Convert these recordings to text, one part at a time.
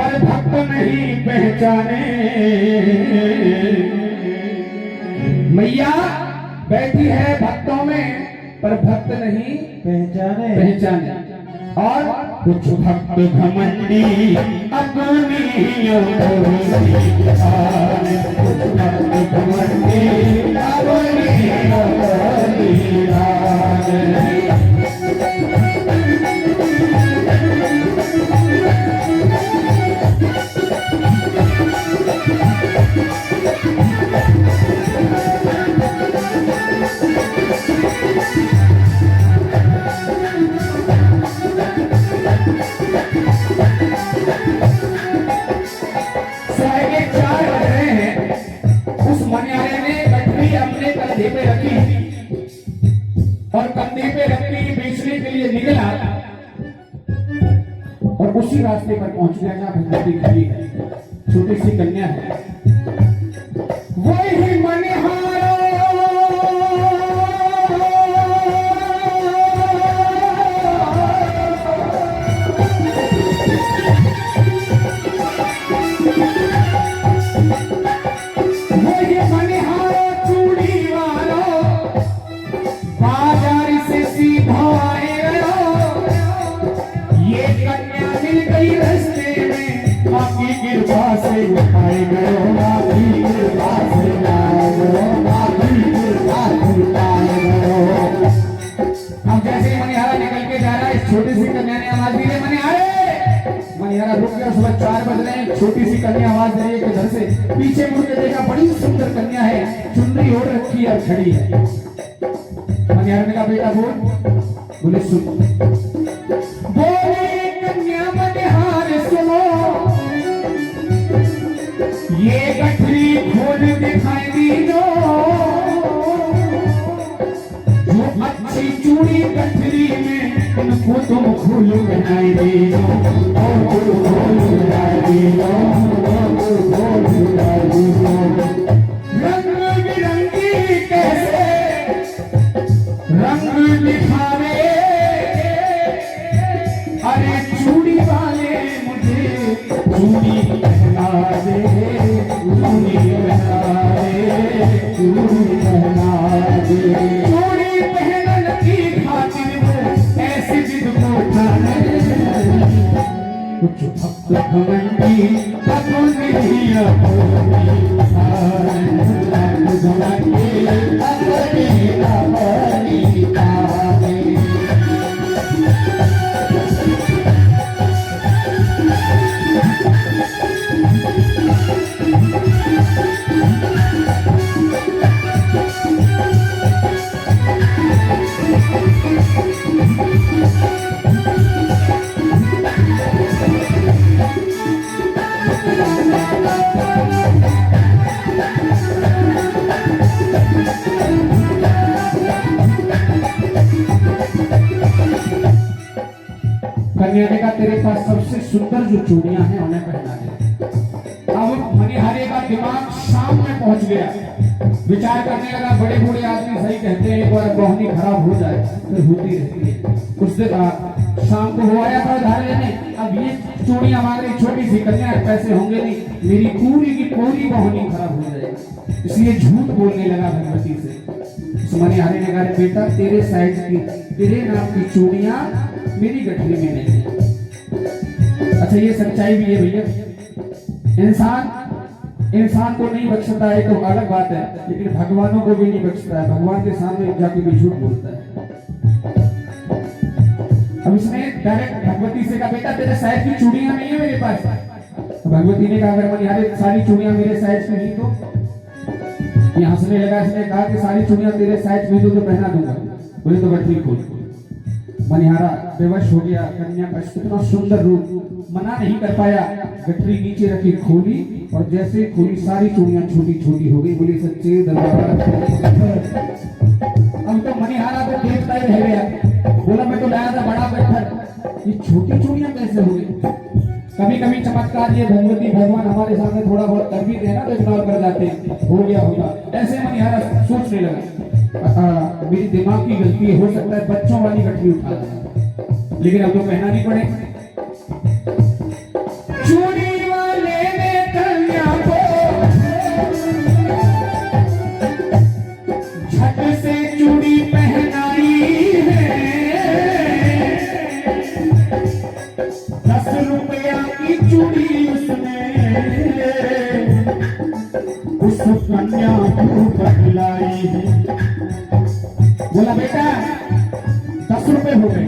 पर भक्त नहीं पहचाने। मैया बैठी है भक्तों में पर भक्त नहीं पहचाने। और कुछ भक्त घमंडी अपनी कुछ भक्त घमंडी कंधे पे रखी और कंधे पे रखी बेचने के लिए निकला और उसी रास्ते पर पहुंच गया जहां भगवती खड़ी है। छोटी सी कन्या है, वही मनिहारो कृपा से उठाए गए माफी कृपा से लाए गए माफी कृपा से लाए गए। अब जैसे मनिहारा निकल के जा रहा है, छोटी सी कन्या ने आवाज दी है मनिहारे। मनिहारा रुक गया, सुबह 4 बज रहे हैं। छोटी सी कन्या आवाज दे रही है कि घर से पीछे मुड़ के देखा, बड़ी सुंदर कन्या है, चुन्नी ओढ़ रखी है, खड़ी है। मनिहारा ने कहा बेटा बोल। बोले सुन। बोले कन्या मनिहार सुनो, ये गठरी खोल दिखाई दी जो अच्छी चूड़ी गठरी में उनको तुम खोल बनाई दे रंग बिरंगी कैसे रंग दिखावे। अरे चूड़ी वाले मुझे चूड़ी पहना दे, चूड़ी पहनन की खातिर ऐसी जिद को ठाने। कुछ भक्त घमंडी अपनी कन्या ने कहा तेरे पास सबसे सुंदर जो चूड़ियां हैं उन्हें पहना दे। अब मनिहारे का दिमाग शाम में पहुंच गया, विचार करने लगा। बड़े बूढ़े आदमी सही कहते हैं, एक बार रोहनी खराब हो जाए फिर होती रहती है। उसने कहा शाम को हो आया था धार लेने, अब ये चूड़ियां मांग रही, छोटी सी कन्या, पैसे होंगे नहीं, मेरी पूरी की पूरी रोहनी खराब हो जाएगी। इसलिए झूठ बोलने लगा भगवती से। मनिहारे ने कहा बेटा तेरे साइज की तेरे नाम की चूड़ियां मेरी गठरी में नहीं है। अच्छा ये सच्चाई भी है भैया, इंसान को नहीं बख्शता है तो अलग बात है, लेकिन भगवानों को भी नहीं बख्शता है। भगवान के सामने जाके भी झूठ बोलता है। अब इसने डायरेक्ट भगवती से कहा बेटा तेरे साइज की चूड़ियां नहीं है मेरे पास। भगवती ने कहा अगर मनिहारे सारी चूड़ियां मेरे साइज की नहीं तो ये हंसने लगा। इसने कहा कि सारी चूड़ियां तेरे साइज में तो पहना दूंगा। बोले तो गठरी खोल। मनिहारा बेवश हो गया। कन्या का इतना सुंदर रूप मना नहीं कर पाया, गठरी नीचे रखी, खोली और जैसे खोली सारी चूड़ियां छोटी छोटी हो गई। बोली सच्चे दरबार। अब तो मनिहारा तो देखता ही रह गया। बोला मैं तो लाया था बड़ा पत्थर, ये छोटी चूड़ियां कैसे हो गई। कभी कभी चमत्कार ये भगवती भगवान हमारे सामने थोड़ा बहुत कर भी देना तो इग्नोर कर जाते हैं, हो गया होगा। ऐसे मनिहारा सोचने लगा मेरी दिमाग की गलती है, हो सकता है बच्चों वाली गठरी उठा देना, लेकिन अब तो पहना नहीं पड़ेगा। चूड़ी दी उसने उस कन्या को बदलाई है। बोला बेटा 10 रुपए हो गए,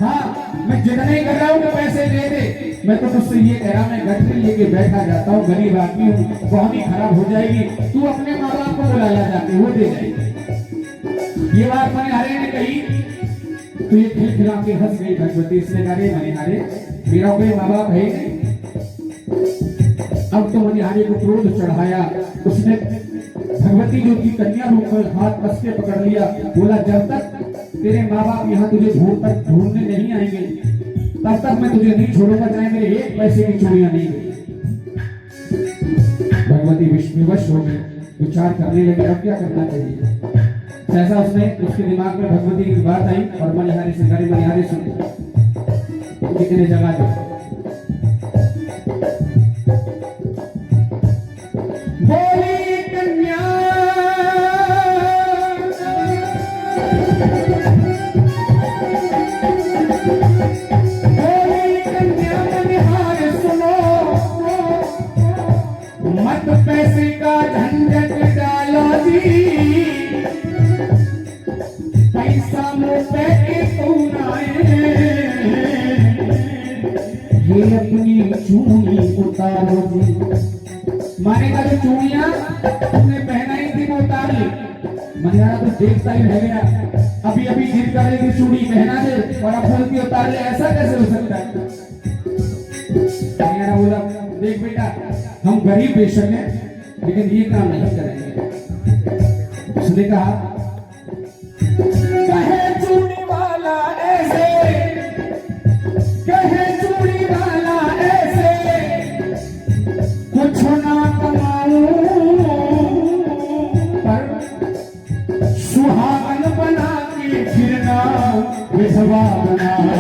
हाँ मैं जितने कर रहा हूँ तो पैसे दे दे। मैं तो तुझसे ये कह रहा, मैं गठरी लेके बैठा जाता हूँ, गरीब आदमी हूँ, कहानी खराब हो जाएगी, तू अपने माँ बाप को बुला ला जाके, वो दे जाएगी। ये बात मनिहारे ने कही तो ये खिलखिला के हंस गई भगवती। इसने कहा रे मनिहारे, मेरा कोई माँ बाप है नहीं। अब तो मनिहारे को क्रोध चढ़ाया, उसने भगवती जो की कन्या रूप में हाथ कस के पकड़ लिया। बोला जब तक तेरे माँ बाप यहाँ तुझे ढूंढने नहीं आएंगे तब तक मैं तुझे नहीं छोड़ूंगा, चाहे मेरे 1 पैसे की चूड़ियां नहीं गई। भगवती विष्णुवश हो गई, विचार करने लगी अब क्या करना चाहिए। ऐसा उसके दिमाग में भगवती की बात आई और मनिहारी से करी, मनिहारी सुन कितने जगह दो। बोली कन्या पैसे का झंझट डालो जी, पैसा मुँह पे ये अपनी चूड़ी उतारो जी। माने का जो चूड़ियां तुमने पहनाई थी वो उतार ली। मनिहारा तो देखता ही रह गया, अभी अभी जिद करेगी चूड़ी पहना दे और अब बोलती उतार ले, ऐसा कैसे हो सकता है। मनिहारा बोला देख बेटा, हम गरीब बेशक हैं लेकिन ये काम नहीं करेंगे। उसने कहा कहे चूड़ी वाला ऐसे, कहे चूड़ी वाला ऐसे, कुछ ना कमाऊं पर सुहागन बना के फिरना विधवा बनाऊं।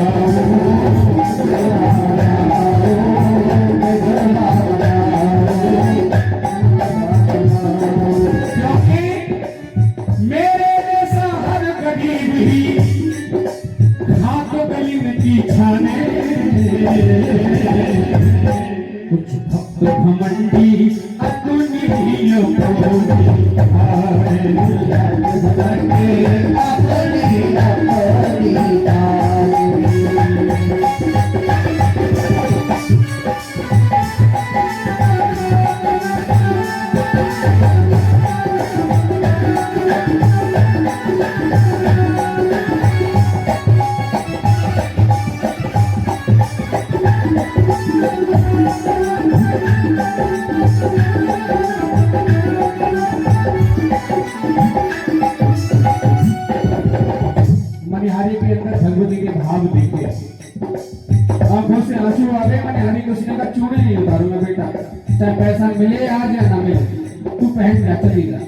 कुछ भक्त घमंडी अपनी मनिहारी के अंदर भगवती के भाव देखे, आंखों से आंसू आ गए। मनिहारी को उसने कहा चूड़ी नहीं उतारूंगा बेटा, चाहे पैसा मिले आज या ना मिले, तू पहन जा चली जा।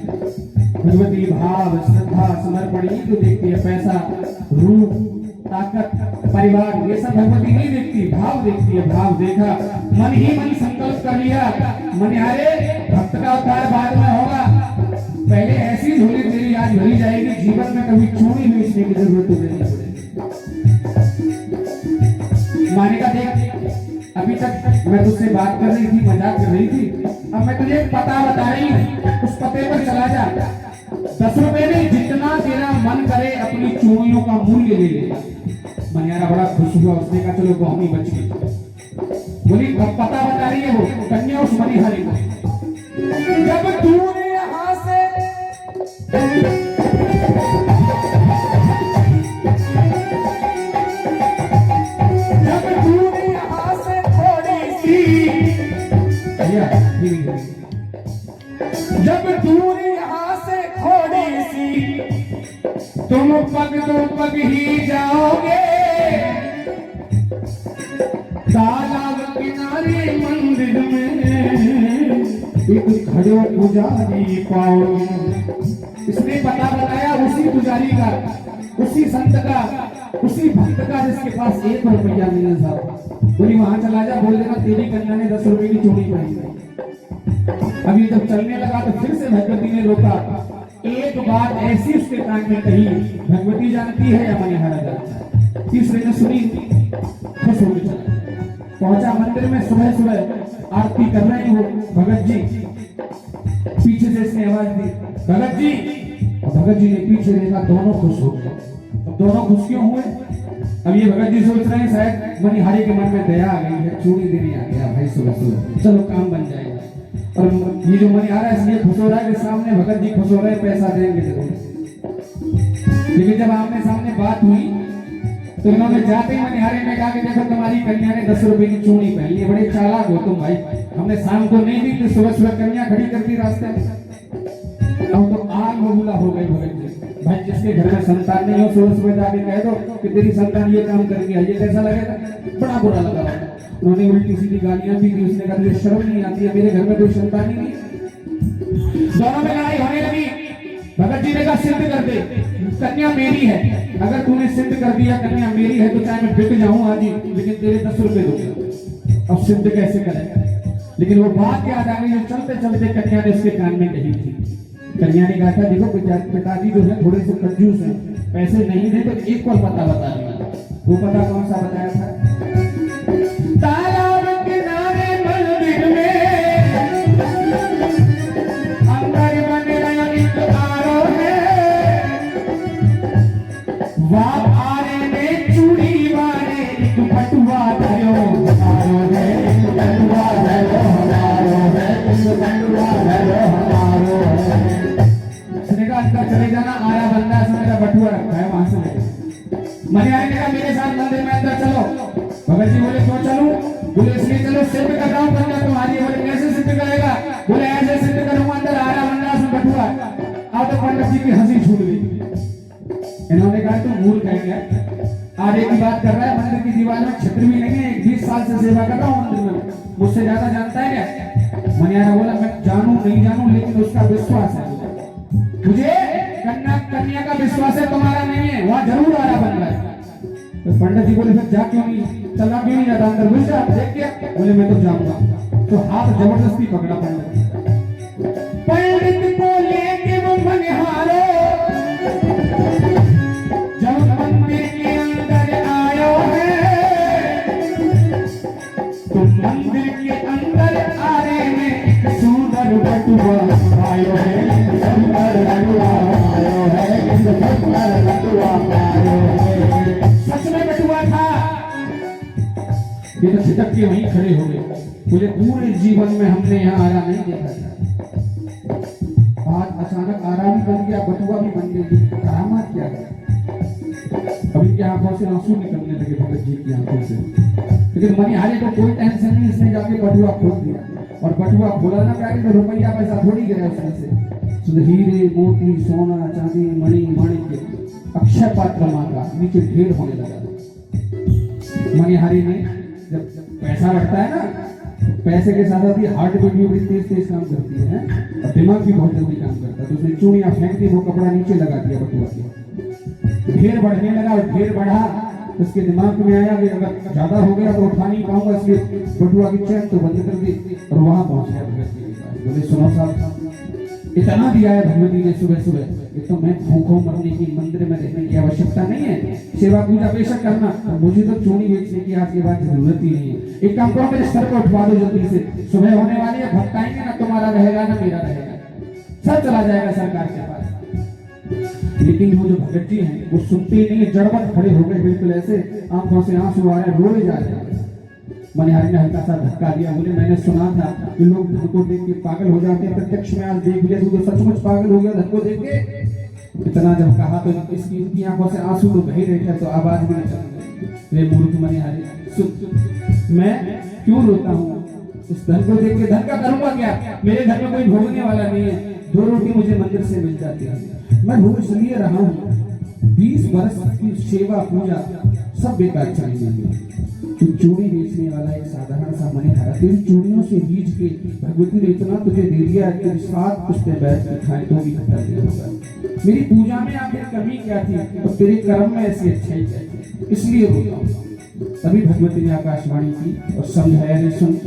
भगवती भाव श्रद्धा समर्पण ही तो देखती है, पैसा रूप ताकत परिवार ये सब भगवती नहीं देखती, भाव देखती है। भाव देखा, मन ही मन संकल्प कर लिया, मनिहारे भक्त का उद्धार बाद में होगा, पहले ऐसी झोली तेरी आज भरी जाएगी, जीवन में कभी चूड़ी बेचने की जरूरत नहीं पड़ेगी। माने का देख, अभी तक मैं तुझसे बात कर रही थी, मजाक कर रही थी, अब मैं तुझे पता बता रही हूँ, उस पते पर चला जा। 10 रुपए में जितना तेरा मन करे अपनी चूड़ियों का मूल्य ले ले। मनिहारा बड़ा खुश हुआ, उसने कहा चलो गौमी बच गई। बोली पता बता रही है वो कन्या उस मनिहारी को, जब तूने यहाँ से जब तूने यहाँ से थोड़ी सी, तुम पग दो पग ही जाओगे, तालाब किनारे मंदिर में एक खड़े पुजारी पाओगे। इसने पता बताया उसी पुजारी का, उसी संत का, उसी भक्त का जिसके पास 1 रुपया नहीं था। बोली वहां चला जा, बोल देना तेरी कन्या ने 10 रुपए की चूड़ी पहनी है। अभी जब चलने लगा तो फिर से भगवती ने रोका। एक बात ऐसी उसके कान में कही, भगवती जानती है या मनिहारा जानता है। तीसरे ने सुनी, खुश होकर चला। पहुंचा मंदिर में, सुबह सुबह आरती कर रहे हैं वो भगत जी। पीछे से इसने आवाज दी, भगत जी। और भगत जी ने पीछे देखा, दोनों खुश हो गए। अब दोनों खुश क्यों हुए? अब ये भगत जी सोच रहे हैं शायद मणिहारी के मन में दया आ गई है, चूड़ी देने आ गया भाई सुबह सुबह, चलो काम बन जाएगा। और ये जो मणिहारा इसलिए खुश हो रहा है कि सामने भगत जी खुश हो रहे हैं, पैसा देंगे जरूर। लेकिन जब आमने सामने बात हुई तो इन्होंने जाते ही मणिहारे में कहा कि देखो तुम्हारी कन्या ने 10 रुपए की चूड़ी पहन ली, बड़े चालाक हो तुम भाई, हमने शाम को नहीं दी तो सुबह सुबह कन्या खड़ी कर दी रास्ते में। अब तो आग बबूला हो गए भगत जी। भाई जिसके घर में संतान नहीं हो, सुबह सुबह जाके कह दो कि तेरी संतान ये काम करके आई है, कैसा लगेगा? बड़ा बुरा लगा। उन्होंने उल्टी सीधी गालियां भी दी। उसने कहा तुझे शर्म नहीं आती है, मेरे घर में कोई संतान ही नहीं। दोनों में लड़ाई होने लगी। भगत जी ने कहा सिद्ध कर दे, कन्या मेरी है। अगर तूने सिद्ध कर दिया कन्या मेरी है तो चाहे मैं बिक जाऊं आज ही, लेकिन तेरे 10 रुपए दूंगा। अब सिद्ध कैसे करेगा? लेकिन वो बात याद आ गई जो चलते चलते कन्या ने उसके कान में कही थी। कन्या ने कहा था देखो पिताजी जो है थोड़े से कंजूस हैं, पैसे नहीं दे तो एक और पता बता देना। वो पता कौन सा बताया था? तालाब किनारे मंदिर में अंदर बन रहा एक आरो है, वाह आरे में चूड़ी वाले एक बटुआ धरो हमारो है, बटुआ धरो हमारो है, बटुआ धरो हमारो है। उसने कहा अंदर चले जाना, आया बंदा से मेरा बटुआ रखा है वहां से ले। मणिहारी ने कहा मेरे साथ मंदिर में अंदर चलो। भगत जी बोले क्यों चलूं? बोले इसलिए चलो सिद्ध कर रहा हूं कन्या तुम्हारी। बोले कैसे सिद्ध करेगा? बोले ऐसे सिद्ध करूंगा, अंदर आया बंदा से बटुआ। अब तो पंडित जी की हंसी छूट गई। इन्होंने कहा तुम मूर्ख है क्या? आगे की बात कर रहा है, मंदिर की दीवार में छत्र भी नहीं है, 20 साल से सेवा कर रहा हूँ मंदिर में, मुझसे ज्यादा जानता है क्या? मणिहारा बोला मैं जानू नहीं जानू लेकिन उसका विश्वास है मुझे। कन्या का विश्वास है, तुम्हारा नहीं है। वहां जरूर आया बन रहा है। तो पंडित जी बोले फिर जा क्यों नहीं, चला क्यों नहीं जाता अंदर? घुस जा देख क्या? बोले मैं तो जाऊंगा। तो हाथ जबरदस्ती पकड़ा पंडित को लेके वो मणिहारे जब मंदिर के अंदर आयो है, तो मंदिर के अंदर आने में एक सुंदर बटुआ आयो है, सुंदर बटुआ आयो है, सुंदर बटुआ आयो है। सच में बटुआ था। ये तो छिटक के वहीं खड़े हो गए। मुझे पूरे जीवन में हमने यहाँ आया नहीं देखा था। आज अचानक आरा भी बन गया, बटुआ भी बन गई, करामात क्या है? अभी की आंखों से आंसू निकलने लगे भगत जी की आंखों से। लेकिन मणिहारी को कोई टेंशन नहीं, इसने जाके बटुआ खोल दिया। और बटुआ खोला ना क्या तो रुपया पैसा थोड़ी गया उसमें से, हीरे मोती सोना चांदी मणि माणिक्य अक्षय पात्र मांगा, नीचे ढेर होने लगा। मणिहारी ने जब पैसा रखता है ना, तो पैसे के साथ साथ हार्ट बीट भी बड़ी तेज तेज काम करती है और दिमाग भी बहुत जल्दी काम करता है। तो उसने चूड़ियां फेंक दी, वो कपड़ा नीचे लगा दिया बटुआ के। ढेर बढ़ने लगा और ढेर बढ़ा, उसके दिमाग में आया कि अगर ज्यादा हो गया तो उठा नहीं पाऊंगा, इसलिए बटुआ की चैन तो बंद कर दी और वहां पहुंच गया भगत जी के पास। बोले सुनो साहब, इतना दिया है भगवती ने सुबह सुबह, ये तो मैं भूखों मरने की, मंदिर में रहने की आवश्यकता नहीं है, सेवा पूजा बेशक करना, मुझे तो चूड़ी बेचने की आज के बाद जरूरत ही नहीं है। एक काम करो मेरे सर को उठवा दो जल्दी से, सुबह होने वाली है, भक्त आएंगे ना, तुम्हारा रहेगा ना मेरा रहेगा, सब चला जाएगा सरकार के पास। लेकिन वो जो भगत जी हैं वो सुनते ही नहीं, जड़बट खड़े हो गए, बिल्कुल ऐसे आंखों से आंसू आ रहे, रोए जा रहे हैं। मणिहारी ने हल्का सा धक्का दिया। बोले मैंने सुना था कि लोग धन को देख के पागल हो जाते हैं, प्रत्यक्ष में आज देख लिया तो सचमुच पागल हो गया धन को देख के। इतना जब कहा तो इसकी आंखों से आंसू तो बह रहे थे, तो आवाज भी नहीं। मूर्ख मणिहारी, सुन मैं क्यों रोता हूँ? इस धन को देख के धन का करूंगा क्या? मेरे घर में कोई भोगने वाला नहीं है, 2 रोटी मुझे मंदिर से मिल जाती है। मैं भूख इसलिए रहा हूँ, 20 वर्ष की सेवा पूजा सब बेकार चली गई। तो चूड़ी बेचने वाला एक साधारण सा मणिहारा, तेरी चूड़ियों से रीझ के भगवती ने इतना तुझे दे दिया कि 7 पुश्ते बैठ के खाए तो भी खत्म नहीं होगा। मेरी पूजा में आखिर कमी क्या थी और तेरे कर्म में ऐसी अच्छाई क्या थी, इसलिए रोता हूँ। तभी भगवती ने आकाशवाणी की और समझाया ने सुन।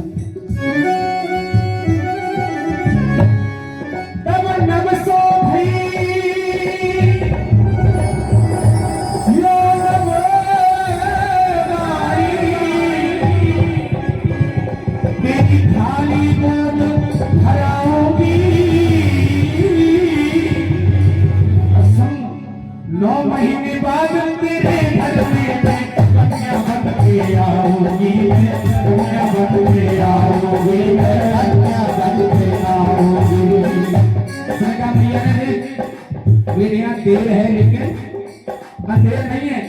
देर है लेकिन अंधेर नहीं है।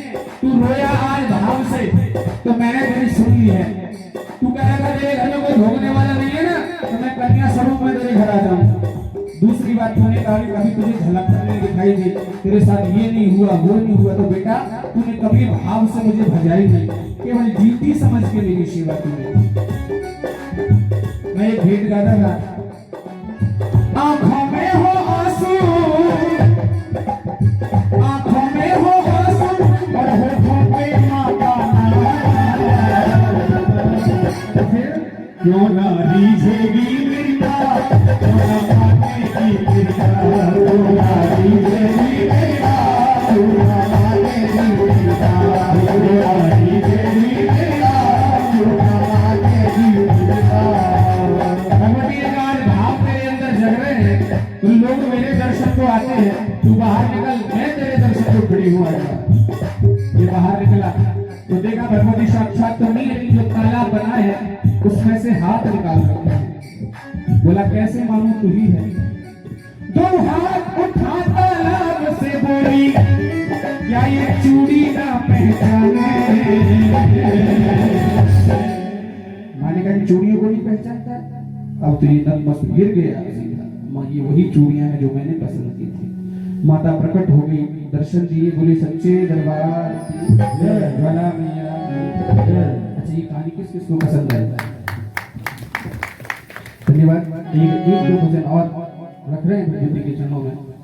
तू रोया आज भाव से तो मैंने तेरी सुन ली है। तू कह रहा था तेरे घर में कोई भोगने वाला नहीं है ना, तो मैं कन्या स्वरूप में तेरे घर आ जाऊं। दूसरी बात तूने कहा कि कभी तुझे झलक करने दिखाई दी, तेरे साथ ये नहीं हुआ वो नहीं हुआ, तो बेटा तूने कभी भाव से मुझे भजाई नहीं, केवल ड्यूटी समझ के मेरी सेवा की। मैं एक गीत गाता था, आंखों में हो आंसू, आंखों में हो आंसू और होठों पे मां का नाम, क्यों ना रीझेगी मेरी बात, क्यों ना मानेगी मेरी बात, क्यों ना रीझेगी मेरी बात, क्यों ना मानेगी मेरी बात, क्यों ना रीझेगी मेरी बात, क्यों ना मानेगी मेरी बात। भगवती ने कहा भाव तेरे अंदर जग रहे हैं तो लोग मेरे दर्शन को आते हैं, तू बाहर निकल, मैं तेरे दर्शन को खड़ी हुआ। ये बाहर निकला तो देखा भगवती साक्षात तो नहीं, लेकिन जो तालाब बना है उसमें से हाथ निकाल रखे हैं। बोला कैसे मालूम तू ही है। दो हाथ उठा तालाब से बोली, क्या ये चूड़ी ना पहचाने। माने का चूड़ियों को नहीं पहचानता, अब तो ये नतमस्तक गिर गया। ये वही चूड़ियां हैं जो मैंने पसंद की थी। माता प्रकट हो गई, दर्शन दिए, बोले सच्चे दरबार ज्वाला मैया। अच्छा ये कहानी किस किस को पसंद है? धन्यवाद। एक दो भजन और रख रहे हैं के चरणों में।